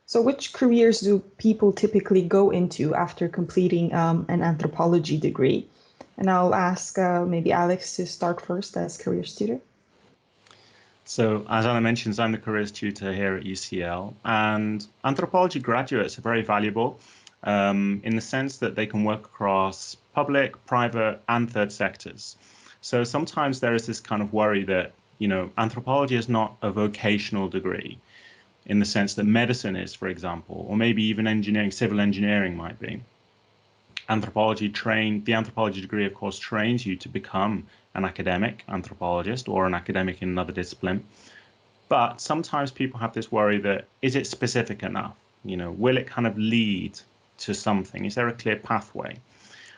So which careers do people typically go into after completing an anthropology degree? And I'll ask maybe Alex to start first as careers tutor. So as Anna mentions, I'm the careers tutor here at UCL, and anthropology graduates are very valuable in the sense that they can work across public, private, and third sectors. So sometimes there is this kind of worry that, anthropology is not a vocational degree in the sense that medicine is, for example, or maybe even engineering, civil engineering might be. The anthropology degree, of course, trains you to become an academic anthropologist or an academic in another discipline. But sometimes people have this worry that, is it specific enough? Will it kind of lead to something? Is there a clear pathway?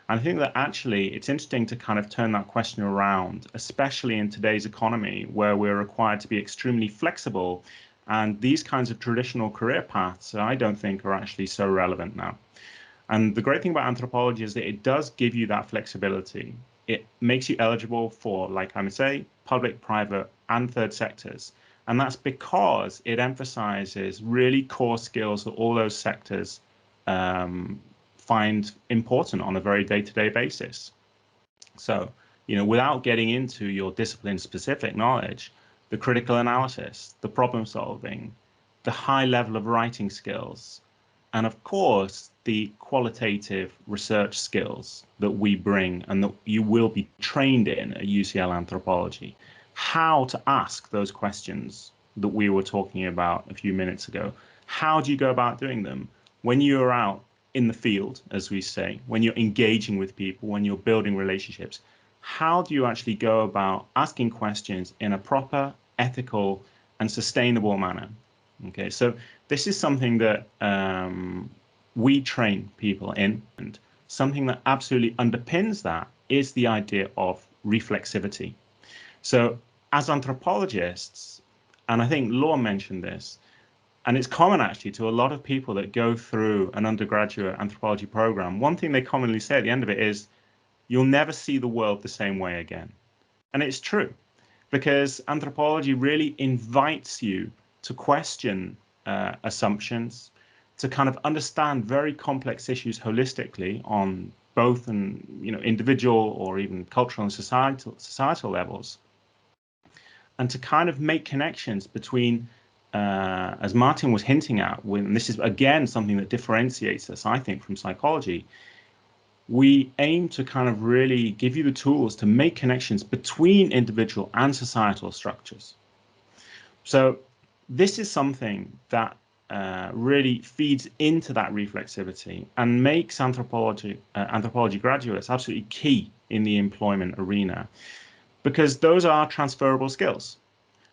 And I think that actually it's interesting to kind of turn that question around, especially in today's economy where we're required to be extremely flexible. And these kinds of traditional career paths, I don't think are actually so relevant now. And the great thing about anthropology is that it does give you that flexibility. It makes you eligible for, like I would say, public, private, and third sectors. And that's because it emphasizes really core skills that all those sectors find important on a very day-to-day basis. So, without getting into your discipline-specific knowledge, the critical analysis, the problem solving, the high level of writing skills, and of course, the qualitative research skills that we bring and that you will be trained in at UCL Anthropology. How to ask those questions that we were talking about a few minutes ago. How do you go about doing them? When you're out in the field, as we say, when you're engaging with people, when you're building relationships, how do you actually go about asking questions in a proper, ethical, and sustainable manner? Okay, so this is something that we train people in, and something that absolutely underpins that is the idea of reflexivity. So as anthropologists, and I think Laura mentioned this, and it's common actually to a lot of people that go through an undergraduate anthropology program, one thing they commonly say at the end of it is, you'll never see the world the same way again. And it's true, because anthropology really invites you to question assumptions, to kind of understand very complex issues holistically on both an individual or even cultural and societal levels, and to kind of make connections between, as Martin was hinting at, and this is again something that differentiates us, I think, from psychology. We aim to kind of really give you the tools to make connections between individual and societal structures. So this is something that really feeds into that reflexivity and makes anthropology graduates absolutely key in the employment arena, because those are transferable skills.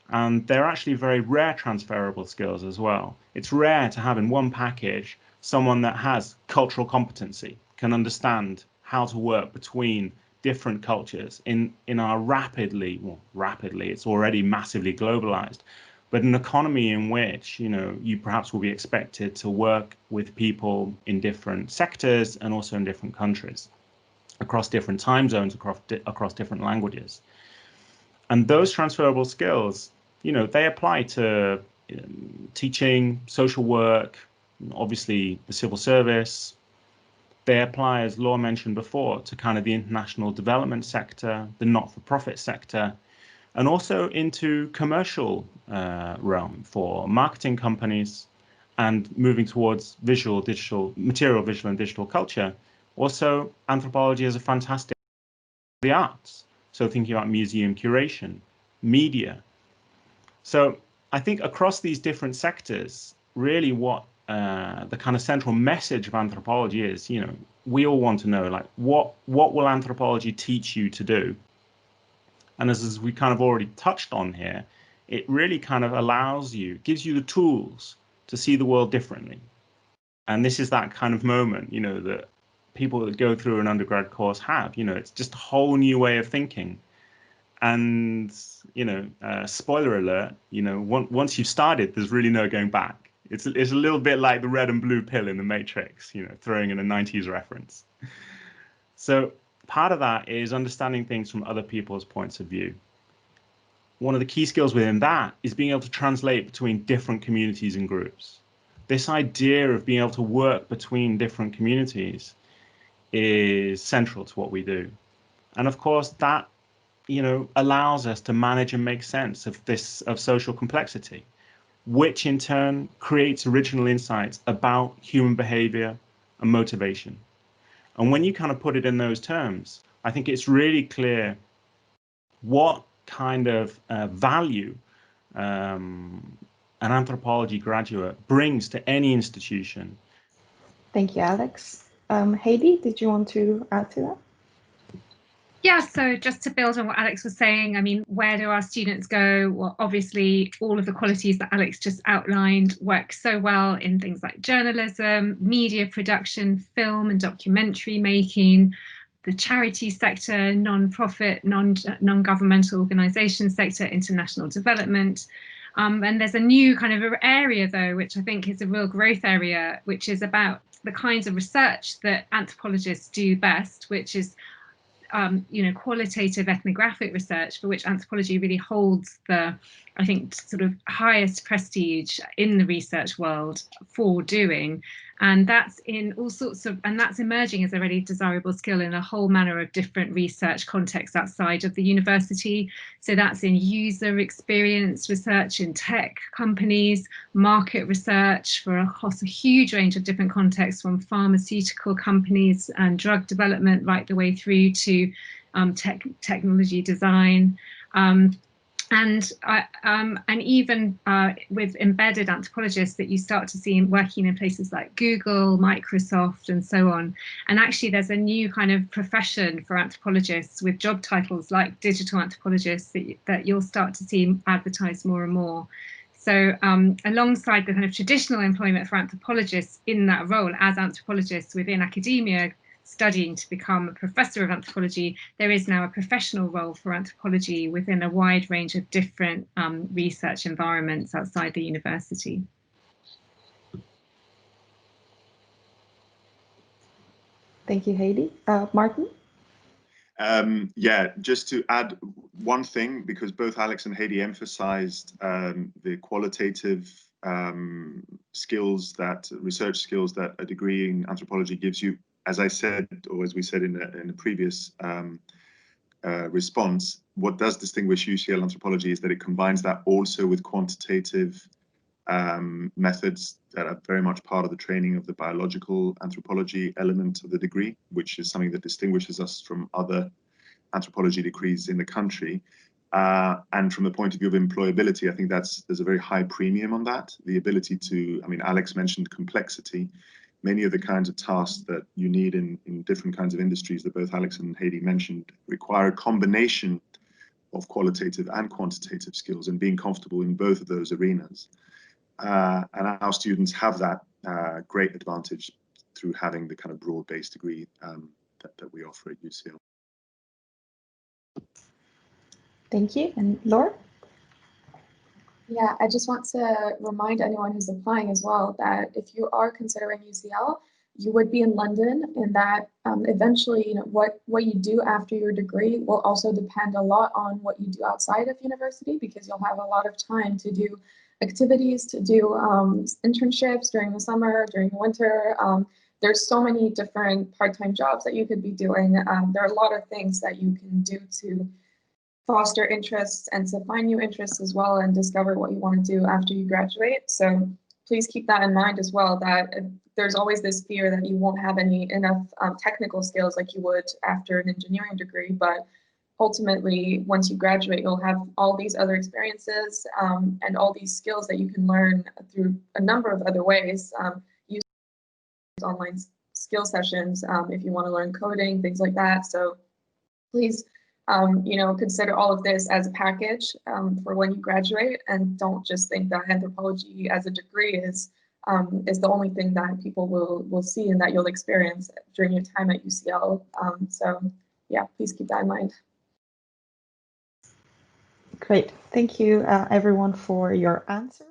And they're actually very rare transferable skills as well. It's rare to have in one package someone that has cultural competency, can understand how to work between different cultures in our rapidly, it's already massively globalized, but an economy in which, you perhaps will be expected to work with people in different sectors and also in different countries, across different time zones, across different languages. And those transferable skills, they apply to teaching, social work, obviously the civil service. They apply, as Laura mentioned before, to kind of the international development sector, the not-for-profit sector, and also into commercial realm for marketing companies, and moving towards material, visual, and digital culture. Also, anthropology is a fantastic the arts. So thinking about museum curation, media. So I think across these different sectors, really what the kind of central message of anthropology is, we all want to know, like, what will anthropology teach you to do? And as we kind of already touched on here, it really kind of gives you the tools to see the world differently. And this is that kind of moment, that people that go through an undergrad course have, it's just a whole new way of thinking. And, spoiler alert, once you've started, there's really no going back. It's a little bit like the red and blue pill in the Matrix, throwing in a 90s reference. So part of that is understanding things from other people's points of view. One of the key skills within that is being able to translate between different communities and groups. This idea of being able to work between different communities is central to what we do. And of course, that, allows us to manage and make sense of social complexity, which in turn creates original insights about human behavior and motivation. And when you kind of put it in those terms, I think it's really clear what kind of value an anthropology graduate brings to any institution. Thank you, Alex. Heidi, did you want to add to that? Yeah, so just to build on what Alex was saying, I mean, where do our students go? Well, obviously, all of the qualities that Alex just outlined work so well in things like journalism, media production, film and documentary making, the charity sector, non-profit, non-governmental organisation sector, international development. And there's a new kind of area, though, which I think is a real growth area, which is about the kinds of research that anthropologists do best, which is qualitative ethnographic research, for which anthropology really holds the, I think, sort of highest prestige in the research world for doing. And that's in all sorts of, and that's emerging as a really desirable skill in a whole manner of different research contexts outside of the university. So that's in user experience research in tech companies, market research for across a huge range of different contexts, from pharmaceutical companies and drug development right the way through to technology design. And even with embedded anthropologists that you start to see working in places like Google, Microsoft, and so on. And actually, there's a new kind of profession for anthropologists with job titles like digital anthropologists that you'll start to see advertised more and more. So alongside the kind of traditional employment for anthropologists in that role as anthropologists within academia, studying to become a professor of anthropology, there is now a professional role for anthropology within a wide range of different research environments outside the university. Thank you, Heidi. Martin? Yeah, just to add one thing, because both Alex and Heidi emphasized the qualitative skills, research skills that a degree in anthropology gives you. As I said, or as we said in the previous response, what does distinguish UCL Anthropology is that it combines that also with quantitative methods that are very much part of the training of the biological anthropology element of the degree, which is something that distinguishes us from other anthropology degrees in the country. And from the point of view of employability, I think there's a very high premium on that. The ability to, I mean, Alex mentioned complexity. Many of the kinds of tasks that you need in different kinds of industries that both Alex and Heidi mentioned require a combination of qualitative and quantitative skills, and being comfortable in both of those arenas. And our students have that great advantage through having the kind of broad-based degree that we offer at UCL. Thank you. And Laura? Yeah, I just want to remind anyone who's applying as well that if you are considering UCL, you would be in London, and that eventually, what you do after your degree will also depend a lot on what you do outside of university, because you'll have a lot of time to do activities, to do internships during the summer, during the winter. There's so many different part-time jobs that you could be doing. There are a lot of things that you can do to foster interests and to find new interests as well, and discover what you want to do after you graduate. So please keep that in mind as well, that there's always this fear that you won't have enough technical skills like you would after an engineering degree, but ultimately, once you graduate, you'll have all these other experiences and all these skills that you can learn through a number of other ways. Use online skill sessions if you want to learn coding, things like that. So please, consider all of this as a package for when you graduate, and don't just think that anthropology as a degree is the only thing that people will see and that you'll experience during your time at UCL. So yeah, please keep that in mind. Great. Thank you, everyone, for your answers.